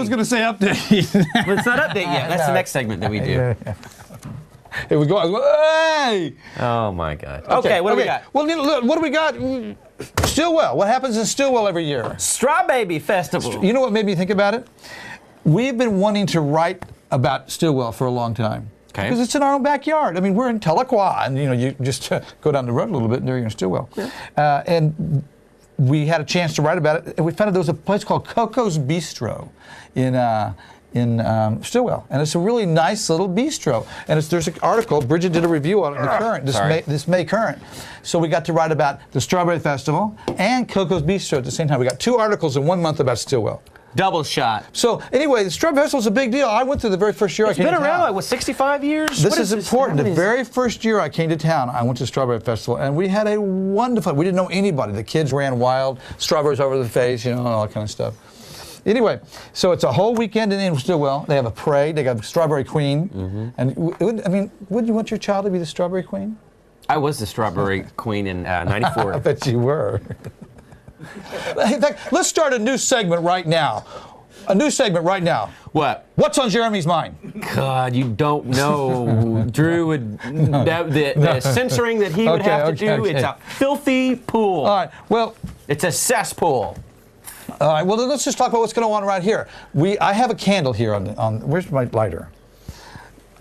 was going to say update. Well, it's not update yet. That's the next segment that we do. Here we go. Hey! Oh, my God. Okay, what do we got? Well, look, what do we got? Stillwell. What happens in Stillwell every year? Straw Baby Festival. You know what made me think about it? We've been wanting to write about Stillwell for a long time. Okay. Because it's in our own backyard. I mean, we're in Tahlequah, and you just go down the road a little bit, and there you're in Stillwell. Yeah. And we had a chance to write about it, and we found out there was a place called Coco's Bistro in Stillwell, and it's a really nice little bistro. And there's an article. Bridget did a review on it in the Current, this May Current. So we got to write about the Strawberry Festival and Coco's Bistro at the same time. We got 2 articles in 1 month about Stillwell. Double shot. So anyway, the Strawberry Festival is a big deal. I went through the very first year I came to town. It's been around, like, 65 years? This is important. The very first year I came to town, I went to the Strawberry Festival, and we had a wonderful, we didn't know anybody. The kids ran wild, strawberries over the face, and all that kind of stuff. Anyway, so it's a whole weekend in Stillwell. They have a parade. They got the Strawberry Queen. And wouldn't you want your child to be the Strawberry Queen? I was the Strawberry Queen in '94. I bet you were. In fact, let's start a new segment right now. A new segment right now. What? What's on Jeremy's mind? God, you don't know. Drew would, the censoring that he would have to do, it's a filthy pool. All right, well. It's a cesspool. All right, well, let's just talk about what's going on right here. I have a candle here where's my lighter?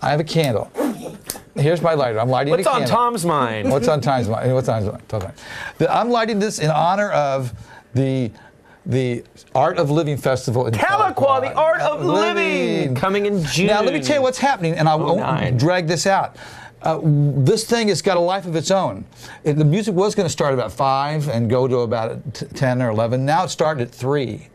I have a candle. Here's my lighter. I'm lighting a candle. What's on Tom's mind? What's on Tom's mind? What's on Tom's mind? I'm lighting this in honor of the Art of Living Festival in Tahlequah, the Art of Living, coming in June. Now, let me tell you what's happening, and I won't drag this out. This thing has got a life of its own. The music was going to start about 5 and go to about 10 or 11. Now it's starting at 3.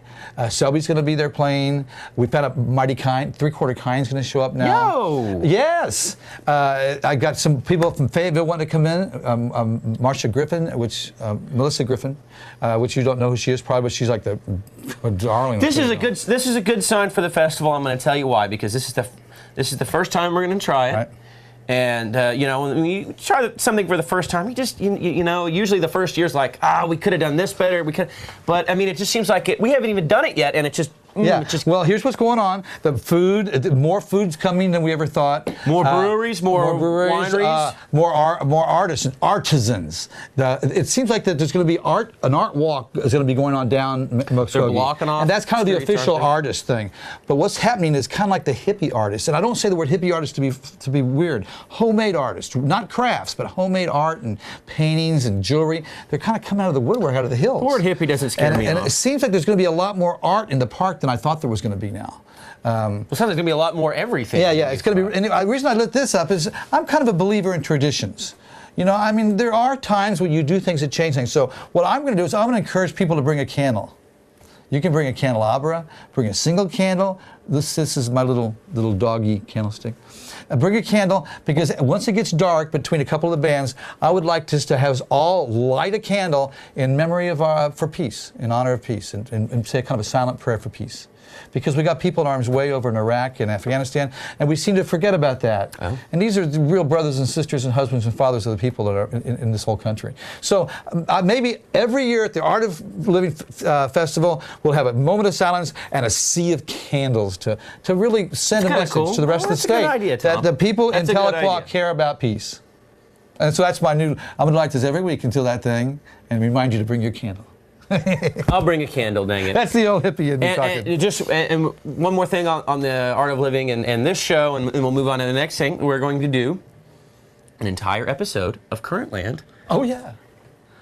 Selby's going to be there playing. We found out Mighty Kind, 3/4 Kind's going to show up now. Yo! Yes. I got some people from Fayetteville wanting to come in. Marcia Griffin, Melissa Griffin, which you don't know who she is probably, but she's like the darling. This is a good sign for the festival. I'm going to tell you why, because this is the first time we're going to try it. Right. And, when you try something for the first time, usually the first year's like, we could have done this better. But, I mean, it just seems like we haven't even done it yet, and it just... Well, here's what's going on. The food, more food's coming than we ever thought. More breweries, more wineries, more artists and artisans. It seems like that there's going to be an art walk is going to be going on down Muskogee. They're blocking off. And that's kind of the official artist thing. But what's happening is kind of like the hippie artist. And I don't say the word hippie artist to be weird. Homemade artists, not crafts, but homemade art and paintings and jewelry. They're kind of coming out of the woodwork, out of the hills. The word hippie doesn't scare me. And it seems like there's going to be a lot more art in the park than I thought there was going to be now. It sounds like there's going to be a lot more everything. Yeah, it's going to be. And the reason I lit this up is I'm kind of a believer in traditions. I mean, there are times when you do things that change things. So what I'm going to do is I'm going to encourage people to bring a candle. You can bring a candelabra, bring a single candle. This is my little doggy candlestick. Bring a candle, because once it gets dark between a couple of the bands, I would like just to have us all light a candle in memory of for peace, in honor of peace, and say kind of a silent prayer for peace. Because we got people in arms way over in Iraq and Afghanistan, and we seem to forget about that. Oh. And these are the real brothers and sisters and husbands and fathers of the people that are in this whole country. So maybe every year at the Art of Living Festival, we'll have a moment of silence and a sea of candles to really send a message to the rest of the state. That's a good idea, Tom. That the people in Tahlequah care about peace. And so that's I'm going to light this every week until that thing and remind you to bring your candle. I'll bring a candle, dang it. That's the old hippie in me talking. And one more thing on the Art of Living and this show, and we'll move on to the next thing. We're going to do an entire episode of Current Land. Oh, yeah.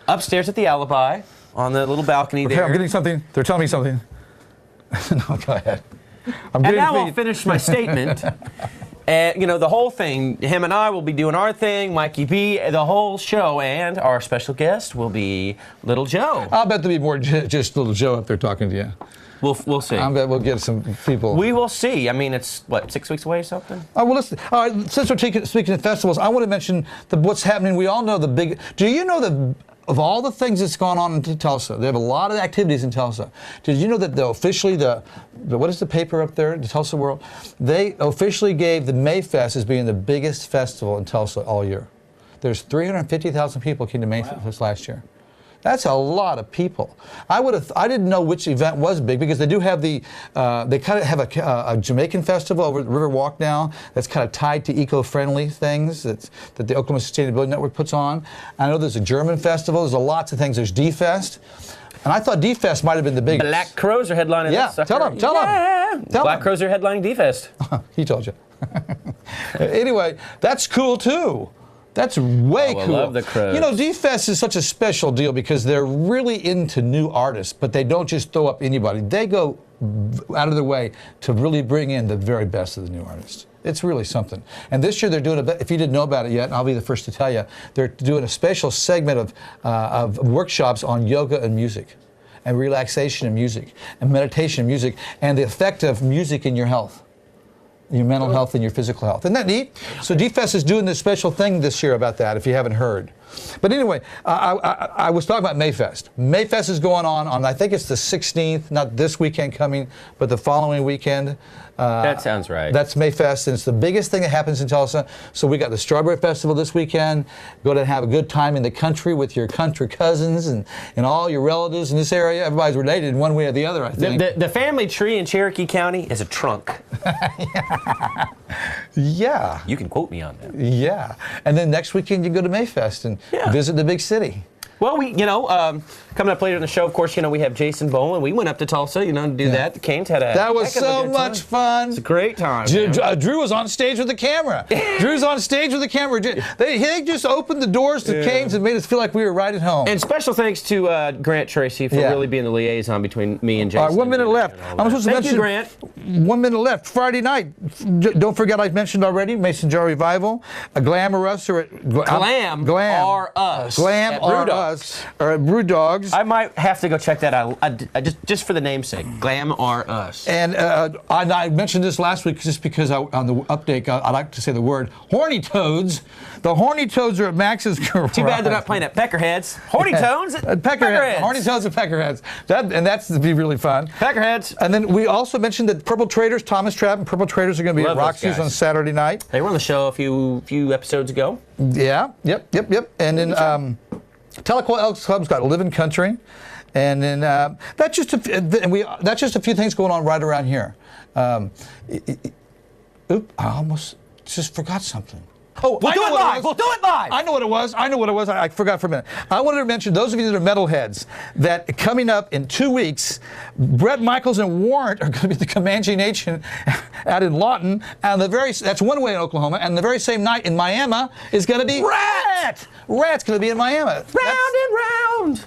Upstairs at the Alibi, on the little balcony there. I'm getting something. They're telling me something. No, go ahead. And now I'll finish my statement. And, the whole thing, him and I will be doing our thing, Mikey B, the whole show, and our special guest will be Little Joe. I'll bet there'll be more just Little Joe up there talking to you. We'll see. I bet we'll get some people. We will see. I mean, it's, 6 weeks away or something? Well, listen. All right, since we're speaking of festivals, I want to mention what's happening. We all know do you know of all the things that's gone on in Tulsa, they have a lot of activities in Tulsa. Did you know that officially what is the paper up there, the Tulsa World? They officially gave the Mayfest as being the biggest festival in Tulsa all year. There's 350,000 people came to Mayfest last year. That's a lot of people. I didn't know which event was big because they do have they kind of have a Jamaican festival over at River Walk now that's kind of tied to eco-friendly things that the Oklahoma Sustainability Network puts on. I know there's a German festival. There's lots of things. There's D-Fest. And I thought D-Fest might have been the biggest. Black Crows are headlining yeah, this. tell them. Black Crows are headlining D-Fest. He told you. Anyway, that's cool too. That's way cool. I love the Crows. You know, D-Fest is such a special deal because they're really into new artists, but they don't just throw up anybody. They go out of their way to really bring in the very best of the new artists. It's really something. And this year they're doing if you didn't know about it yet, I'll be the first to tell you, they're doing a special segment of workshops on yoga and music, and relaxation and music, and meditation and music, and the effect of music in your health, your mental health and your physical health. Isn't that neat? So D-Fest is doing this special thing this year about that, if you haven't heard. But anyway, I was talking about Mayfest. Mayfest is going on, I think it's the 16th, not this weekend coming, but the following weekend. That sounds right. That's Mayfest, and it's the biggest thing that happens in Tulsa. So we got the Strawberry Festival this weekend. Go to have a good time in the country with your country cousins and all your relatives in this area. Everybody's related in one way or the other, I think. The family tree in Cherokee County is a trunk. Yeah. You can quote me on that. Yeah. And then next weekend you go to Mayfest and visit the big city. Well, coming up later in the show, of course, we have Jason Bowen. We went up to Tulsa, to do that. The Canes had that was so much fun. It's a great time. Drew was on stage with the camera. Drew's on stage with the camera. They just opened the doors to Canes and made us feel like we were right at home. And special thanks to Grant Tracy for really being the liaison between me and Jason. All right, 1 minute left. I'm supposed to mention. You, Grant. 1 minute left. Friday night. Don't forget I mentioned already Mason Jar Revival. Glamorous or Glam are us. Glam are us. Or at Brew Dogs. I might have to go check that out. Just for the namesake. Glam are us. And I mentioned this last week just because on the update I like to say the word horny toads. The horny toads are at Max's garage. Too bad they're not playing at Peckerheads. Horny toads at Peckerheads. Horny toads at Peckerheads. That's to be really fun. Peckerheads. And then we also mentioned that Purple Traders, Thomas Trapp and Purple Traders are going to be at Roxy's on Saturday night. They were on the show a few episodes ago. Yeah. Yep. And then Teleco Elks Club's got Living Country. And then that's just a few things going on right around here. I almost just forgot something. Oh, we'll do it live. We'll do it live. I know what it was. I forgot for a minute. I wanted to mention those of you that are metalheads that coming up in 2 weeks, Brett Michaels and Warrant are going to be at the Comanche Nation out in Lawton, and that's one way in Oklahoma, and the very same night in Miami is going to be Rat. Rat's going to be in Miami. Round and round.